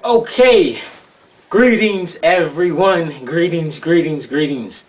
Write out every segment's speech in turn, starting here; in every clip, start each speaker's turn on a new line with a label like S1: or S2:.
S1: Okay, greetings everyone. Greetings.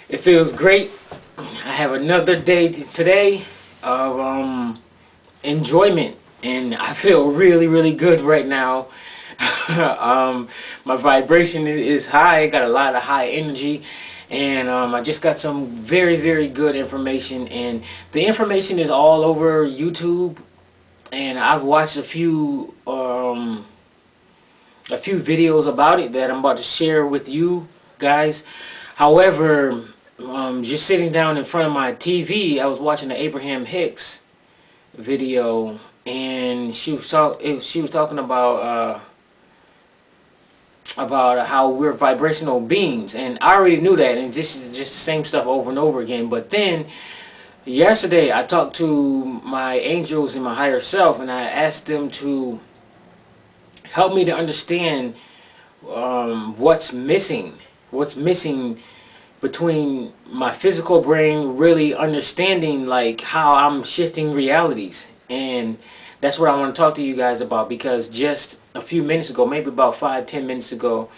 S1: It feels great. I have another day today of enjoyment, and I feel really good right now. My vibration is high. I got a lot of high energy, and I just got some very good information, and the information is all over YouTube, and I've watched a few videos about it that I'm about to share with you guys. However, just sitting down in front of my TV, I was watching the Abraham Hicks video, and she was talking about how we're vibrational beings, and I already knew that, and this is just the same stuff over and over again. But then yesterday, I talked to my angels and my higher self, and I asked them to help me to understand what's missing between my physical brain really understanding like how I'm shifting realities. And that's what I want to talk to you guys about, because just a few minutes ago, maybe about 5-10 minutes ago,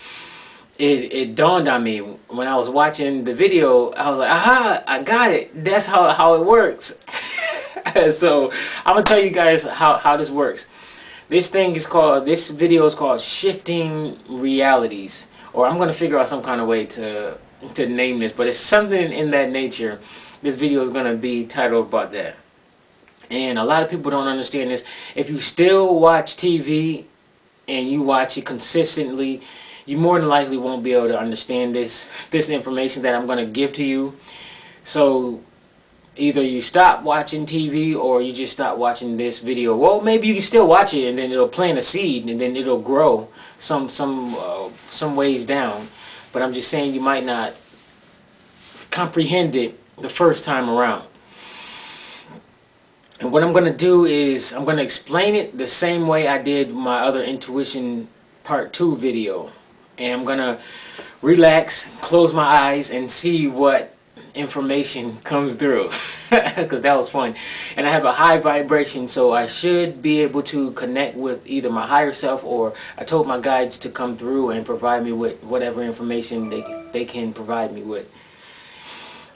S1: it dawned on me when I was watching the video. I was like, aha, I got it. That's how it works. So I'm gonna tell you guys how this works. This video is called Shifting Realities, or I'm going to figure out some kind of way to name this, but it's something in that nature. This video is going to be titled about that. And a lot of people don't understand this. If you still watch TV and you watch it consistently, you more than likely won't be able to understand this information that I'm going to give to you. So either you stop watching TV or you just stop watching this video. Well, maybe you can still watch it, and then it'll plant a seed, and then it'll grow some ways down. But I'm just saying you might not comprehend it the first time around. And what I'm going to do is I'm going to explain it the same way I did my other Intuition Part 2 video. And I'm going to relax, close my eyes, and see what information comes through, because that was fun. And I have a high vibration, so I should be able to connect with either my higher self, or I told my guides to come through and provide me with whatever information they can provide me with.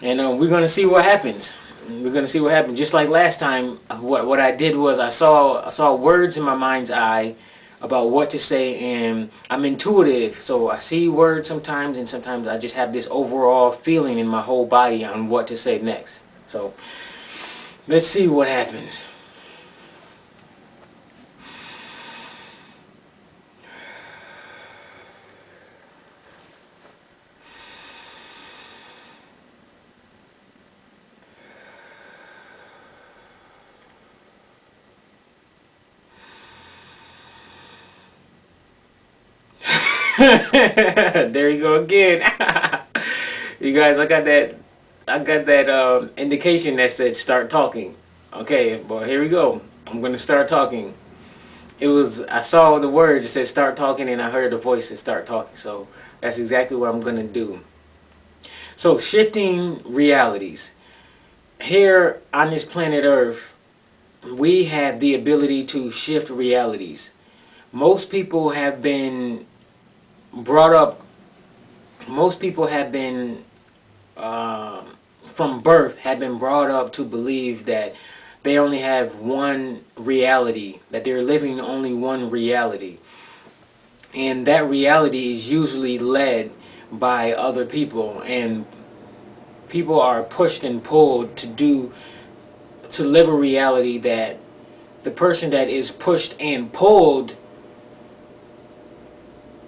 S1: And we're going to see what happens. Just like last time, what I did was I saw words in my mind's eye about what to say, and I'm intuitive, so I see words sometimes, and sometimes I just have this overall feeling in my whole body on what to say next. So let's see what happens. There you go again. You guys, I got that indication that said start talking. Okay, well, here we go. I'm going to start talking. I saw the words, it said start talking, and I heard the voice that start talking. So that's exactly what I'm going to do. So, shifting realities. Here on this planet Earth, we have the ability to shift realities. Most people have been brought up, from birth, have been brought up to believe that they only have one reality, that they're living only one reality. And that reality is usually led by other people, and people are pushed and pulled to live a reality that the person that is pushed and pulled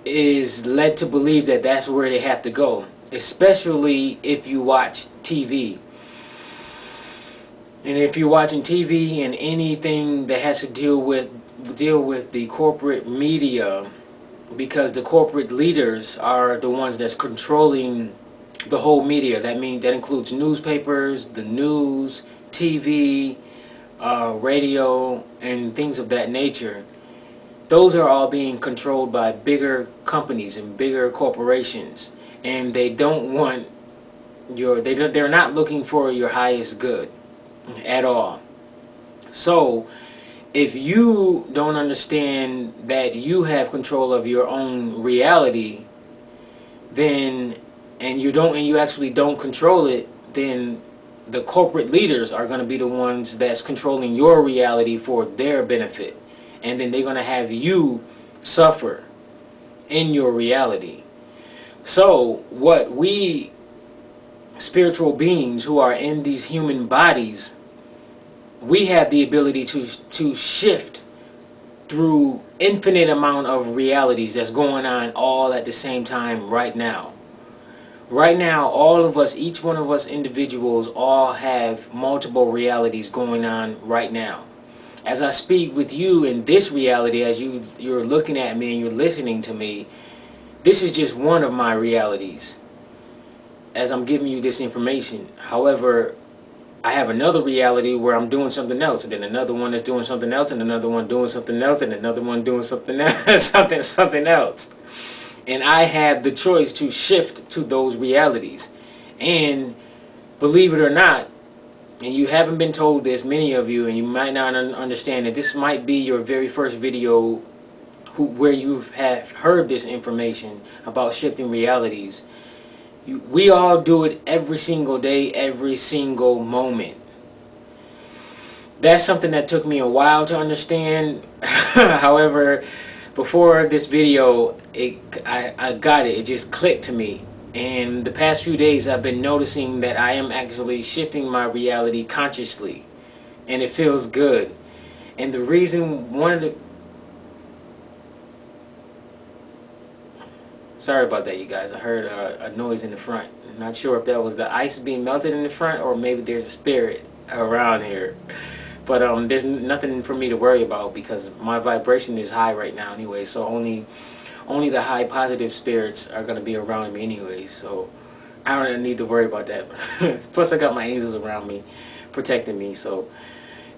S1: is led to believe that that's where they have to go, especially if you watch TV. And if you're watching TV and anything that has to deal with the corporate media, because the corporate leaders are the ones that's controlling the whole media. That includes newspapers, the news, TV, radio, and things of that nature. Those are all being controlled by bigger companies and bigger corporations, and they don't want they're not looking for your highest good at all. So if you don't understand that you have control of your own reality, then and you actually don't control it, then the corporate leaders are going to be the ones that's controlling your reality for their benefit, and then they're going to have you suffer in your reality. So what we spiritual beings who are in these human bodies, we have the ability to shift through infinite amount of realities that's going on all at the same time right now. Right now, all of us, each one of us individuals, all have multiple realities going on right now. As I speak with you in this reality, as you're looking at me and you're listening to me, this is just one of my realities as I'm giving you this information. However, I have another reality where I'm doing something else, and then another one is doing something else, and another one doing something else, and another one doing something else, something else. And I have the choice to shift to those realities. And believe it or not, and you haven't been told this, many of you, and you might not understand that this might be your very first video where you have heard this information about shifting realities. We all do it every single day, every single moment. That's something that took me a while to understand. However, before this video, I got it. It just clicked to me. And the past few days, I've been noticing that I am actually shifting my reality consciously. And it feels good. And the reason, sorry about that, you guys. I heard a noise in the front. I'm not sure if that was the ice being melted in the front, or maybe there's a spirit around here. But there's nothing for me to worry about because my vibration is high right now anyway. So only the high positive spirits are going to be around me anyway. So I don't need to worry about that. Plus I got my angels around me protecting me. So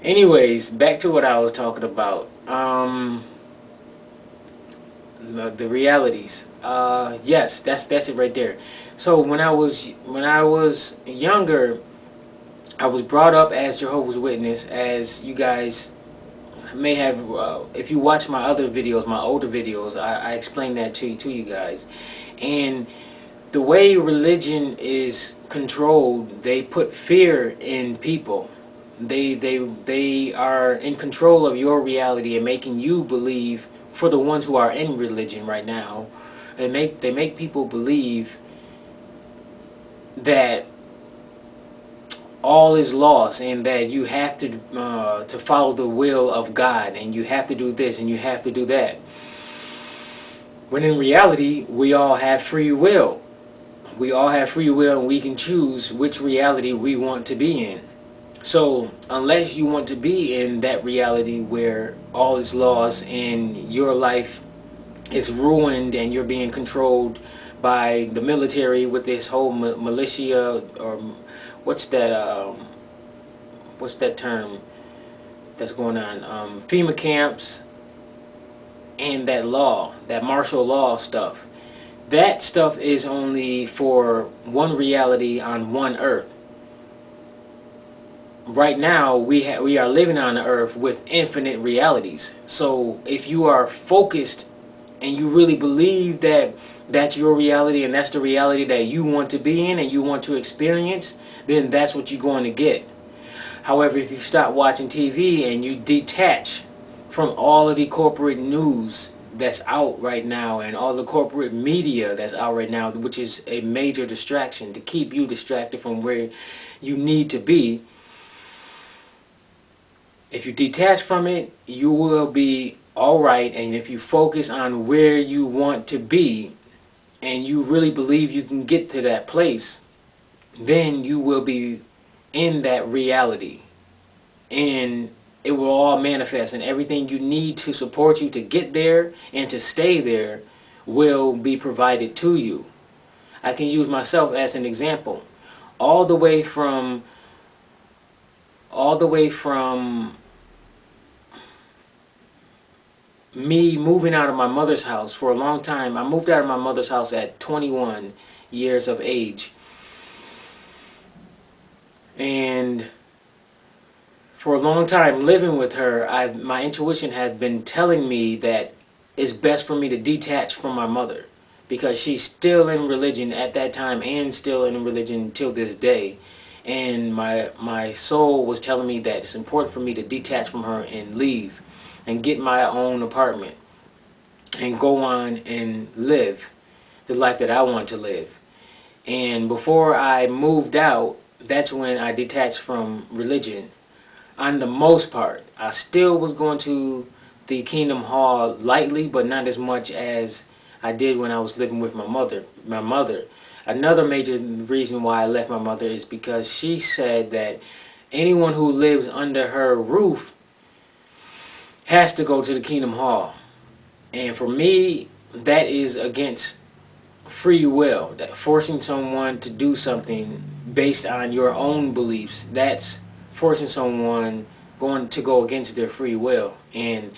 S1: anyways, back to what I was talking about. The realities. Yes, that's it right there. So when I was younger, I was brought up as Jehovah's Witness, as you guys may have, if you watch my other videos, my older videos, I explained that to you guys. And the way religion is controlled, they put fear in people. They are in control of your reality and making you believe, for the ones who are in religion right now, they make people believe that all is lost and that you have to follow the will of God, and you have to do this and you have to do that. When in reality, we all have free will. We all have free will, and we can choose which reality we want to be in. So unless you want to be in that reality where all is lost and your life is ruined and you're being controlled by the military with this whole militia, or what's that term that's going on, FEMA camps, and that law, that martial law stuff. That stuff is only for one reality on one earth. Right now we are living on the earth with infinite realities. So if you are focused and you really believe that that's your reality and that's the reality that you want to be in and you want to experience, then that's what you're going to get. However, if you stop watching TV and you detach from all of the corporate news that's out right now and all the corporate media that's out right now, which is a major distraction to keep you distracted from where you need to be, if you detach from it, you will be alright. And if you focus on where you want to be and you really believe you can get to that place, then you will be in that reality, and it will all manifest, and everything you need to support you to get there and to stay there will be provided to you. I can use myself as an example. All the way from me moving out of my mother's house for a long time. I moved out of my mother's house at 21 years of age. And for a long time living with her, my intuition had been telling me that it's best for me to detach from my mother, because she's still in religion at that time and still in religion till this day. And my soul was telling me that it's important for me to detach from her and leave and get my own apartment and go on and live the life that I want to live. And before I moved out, that's when I detached from religion. On the most part, I still was going to the Kingdom Hall lightly, but not as much as I did when I was living with my mother. Another major reason why I left my mother is because she said that anyone who lives under her roof has to go to the Kingdom Hall. And for me, that is against free will. That forcing someone to do something based on your own beliefs, that's forcing someone going to go against their free will. And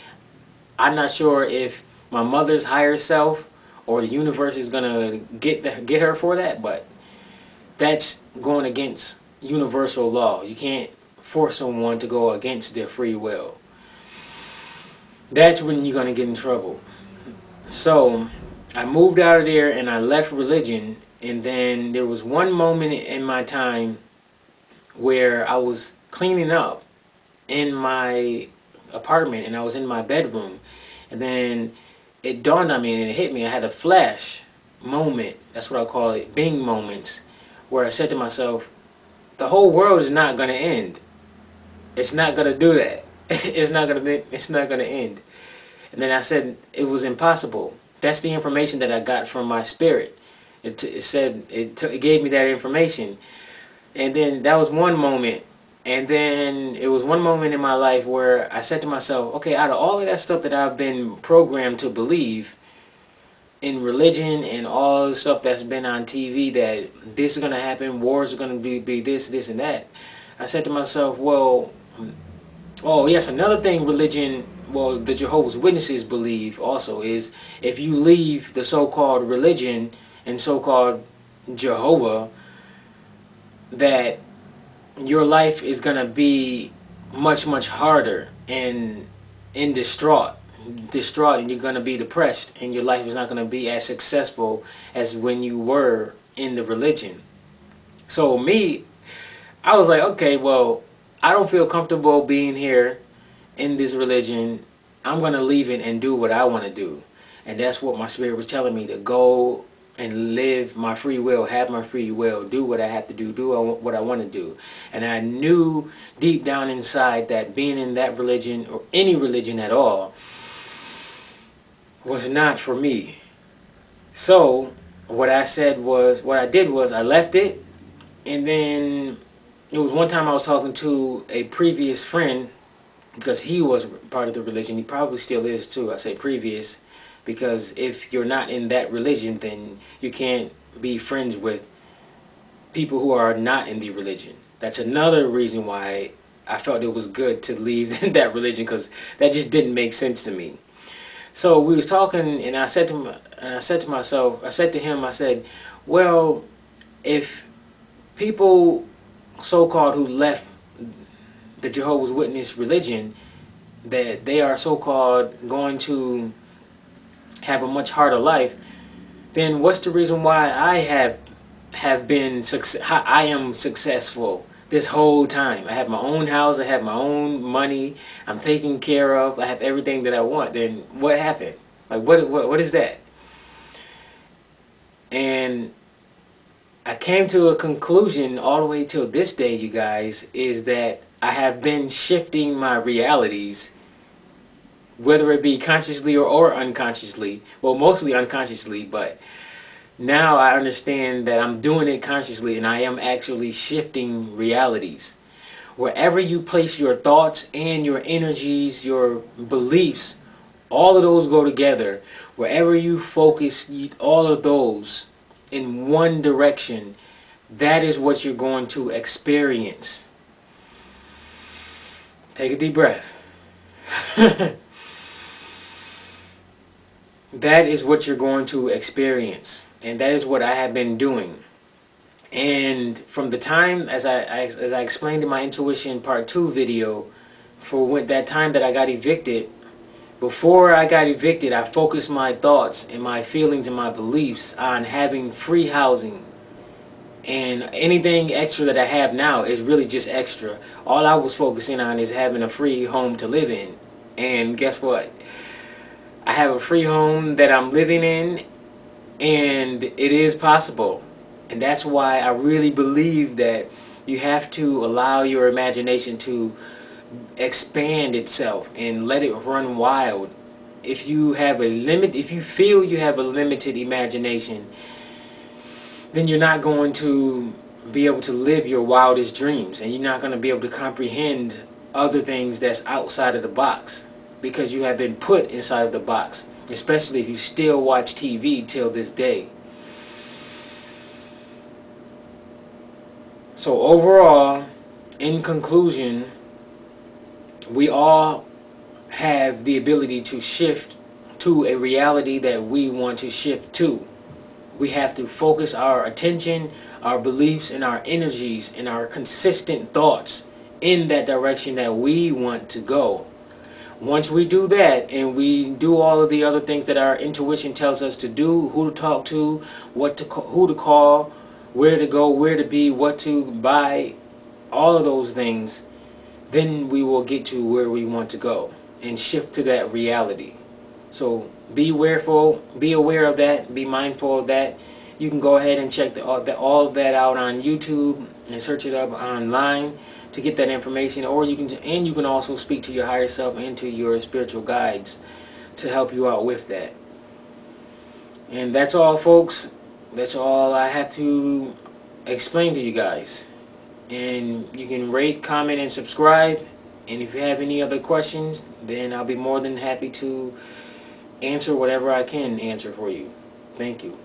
S1: I'm not sure if my mother's higher self or the universe is gonna get her for that, but that's going against universal law. You can't force someone to go against their free will. That's when you're gonna get in trouble. So I moved out of there and I left religion, and then there was one moment in my time where I was cleaning up in my apartment and I was in my bedroom, and then it dawned on me and it hit me. I had a flash moment, that's what I call it, Bing moments, where I said to myself, the whole world is not going to end. It's not going to do that. It's not going to end. And then I said it was impossible. That's the information that I got from my spirit. It gave me that information. And then that was one moment. And then it was one moment in my life where I said to myself, okay, out of all of that stuff that I've been programmed to believe in religion and all the stuff that's been on TV, that this is going to happen, wars are going to be this, this, and that, I said to myself, well, oh yes, another thing religion, well, the Jehovah's Witnesses believe also is if you leave the so-called religion and so-called Jehovah, that your life is going to be much, much harder and distraught, and you're going to be depressed, and your life is not going to be as successful as when you were in the religion. So me, I was like, okay, well, I don't feel comfortable being here in this religion. I'm going to leave it and do what I want to do. And that's what my spirit was telling me, to go and live my free will, have my free will, do what I have to do what I want to do. And I knew deep down inside that being in that religion, or any religion at all, was not for me. So what I did was I left it. And then it was one time I was talking to a previous friend, because he was part of the religion. He probably still is too. I say previous because if you're not in that religion, then you can't be friends with people who are not in the religion. That's another reason why I felt it was good to leave that religion, because that just didn't make sense to me. So we was talking, and I said to him, I said, well, if people so-called who left the Jehovah's Witness religion, that they are so-called going to have a much harder life, then what's the reason why I am successful this whole time? I have my own house, I have my own money, I'm taken care of, I have everything that I want. Then what happened? Like what is that? And I came to a conclusion all the way till this day, you guys, is that I have been shifting my realities, whether it be consciously or unconsciously. Well, mostly unconsciously, but now I understand that I'm doing it consciously, and I am actually shifting realities. Wherever you place your thoughts and your energies, your beliefs, all of those go together. Wherever you focus all of those in one direction, that is what you're going to experience. Take a deep breath. That is what you're going to experience. And that is what I have been doing. And from the time, as I explained in my Intuition Part 2 video, for when that time that I got evicted. Before I got evicted, I focused my thoughts and my feelings and my beliefs on having free housing. And anything extra that I have now is really just extra. All I was focusing on is having a free home to live in. And guess what? I have a free home that I'm living in, and it is possible. And that's why I really believe that you have to allow your imagination to expand itself and let it run wild. If you feel you have a limited imagination, then you're not going to be able to live your wildest dreams, and you're not going to be able to comprehend other things that's outside of the box, because you have been put inside of the box, especially if you still watch TV till this day. So overall, in conclusion, we all have the ability to shift to a reality that we want to shift to. We have to focus our attention, our beliefs, and our energies and our consistent thoughts in that direction that we want to go. Once we do that, and we do all of the other things that our intuition tells us to do, who to talk to, who to call, where to go, where to be, what to buy, all of those things, then we will get to where we want to go and shift to that reality. So be aware of that, be mindful of that. You can go ahead and check all of that out on YouTube and search it up online to get that information, or you can also speak to your higher self and to your spiritual guides to help you out with that. And that's all, folks. That's all I have to explain to you guys. And you can rate, comment, and subscribe. And if you have any other questions, then I'll be more than happy to answer whatever I can answer for you. Thank you.